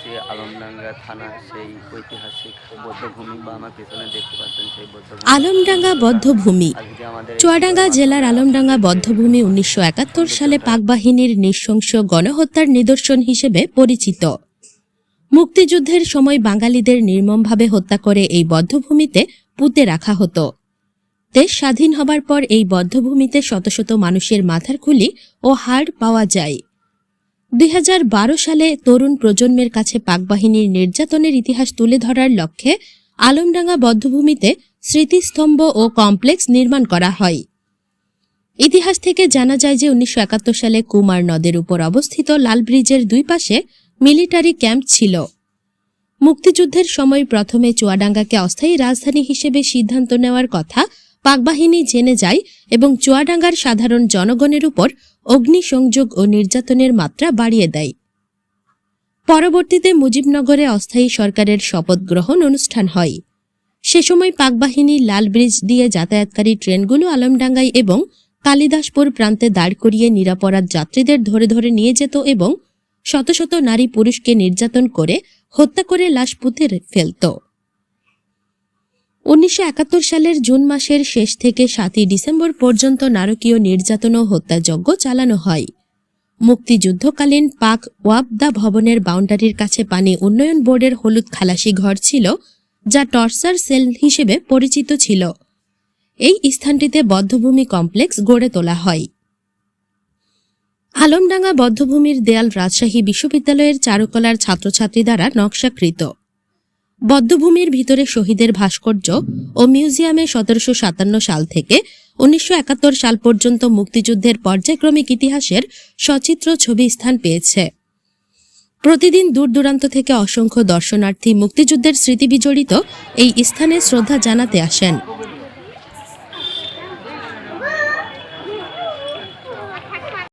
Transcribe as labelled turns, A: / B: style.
A: হচ্ছে আলমডাঙ্গা থানা সেই ঐতিহাসিক বধ্যভূমি বা আমার পেছনে দেখতে পাচ্ছেন সেই বধ্যভূমি।
B: আলমডাঙ্গা বধ্যভূমি
A: আজকে আমাদের
B: চুয়াডাঙ্গা জেলার আলমডাঙ্গা বধ্যভূমি ১৯৭১ সালে পাক বাহিনীর নৃশংস গণহত্যার নিদর্শন হিসেবে পরিচিত। মুক্তিযুদ্ধের সময় বাঙালিদের নির্মমভাবে হত্যা করে এই বধ্যভূমিতে পুঁতে রাখা হতো। দেশ স্বাধীন হবার পর এই বধ্যভূমিতে শত শত মানুষের মাথার খুলি ও হাড় পাওয়া যায়। ২০১২ সালে তরুণ প্রজন্মের কাছে পাকবাহিনীর নির্যাতনের ইতিহাস তুলে ধরার লক্ষ্যে আলমডাঙ্গা বধ্যভূমিতে স্মৃতিস্তম্ভ ও কমপ্লেক্স নির্মাণ করা হয়। ইতিহাস থেকে জানা যায় যে ১৯৭১ সালে কুমার নদের উপর অবস্থিত লাল ব্রিজের দুই পাশে মিলিটারি ক্যাম্প ছিল। মুক্তিযুদ্ধের সময় প্রথমে চুয়াডাঙ্গাকে অস্থায়ী রাজধানী হিসেবে সিদ্ধান্ত নেওয়ার কথা পাকবাহিনী জেনে যায় এবং চুয়াডাঙ্গার সাধারণ জনগণের উপর অগ্নিসংযোগ ও নির্যাতনের মাত্রা বাড়িয়ে দেয়। পরবর্তীতে মুজিবনগরে অস্থায়ী সরকারের শপথ গ্রহণ অনুষ্ঠান হয়। সে সময় পাকবাহিনী লাল ব্রিজ দিয়ে যাতায়াতকারী ট্রেনগুলো আলমডাঙ্গায় এবং কালিদাসপুর প্রান্তে দাঁড় করিয়ে নিরাপরাধ যাত্রীদের ধরে ধরে নিয়ে যেত এবং শত শত নারী পুরুষকে নির্যাতন করে হত্যা করে লাশ পুঁতে ফেলত। ১৯৭১ সালের জুন মাসের শেষ থেকে ৭ই ডিসেম্বর পর্যন্ত নারকীয় নির্যাতন ও হত্যাযজ্ঞ চালানো হয়। মুক্তিযুদ্ধকালীন পাক ওয়াপদা ভবনের বাউন্ডারির কাছে পানি উন্নয়ন বোর্ডের হলুদ খালাসি ঘর ছিল, যা টর্চার সেল হিসেবে পরিচিত ছিল। এই স্থানটিতে বধ্যভূমি কমপ্লেক্স গড়ে তোলা হয়। আলমডাঙ্গা বধ্যভূমির দেয়াল রাজশাহী বিশ্ববিদ্যালয়ের চারুকলার ছাত্রছাত্রী দ্বারা নকশাকৃত। বধ্যভূমির ভিতরে শহীদের ভাস্কর্য ও মিউজিয়ামে ১৭৫৭ সাল থেকে ১৯৭১ সাল পর্যন্ত মুক্তিযুদ্ধের পর্যায়ক্রমিক ইতিহাসের সচিত্র ছবি স্থান পেয়েছে। প্রতিদিন দূর দূরান্ত থেকে অসংখ্য দর্শনার্থী মুক্তিযুদ্ধের স্মৃতি বিজড়িত এই স্থানে শ্রদ্ধা জানাতে আসেন।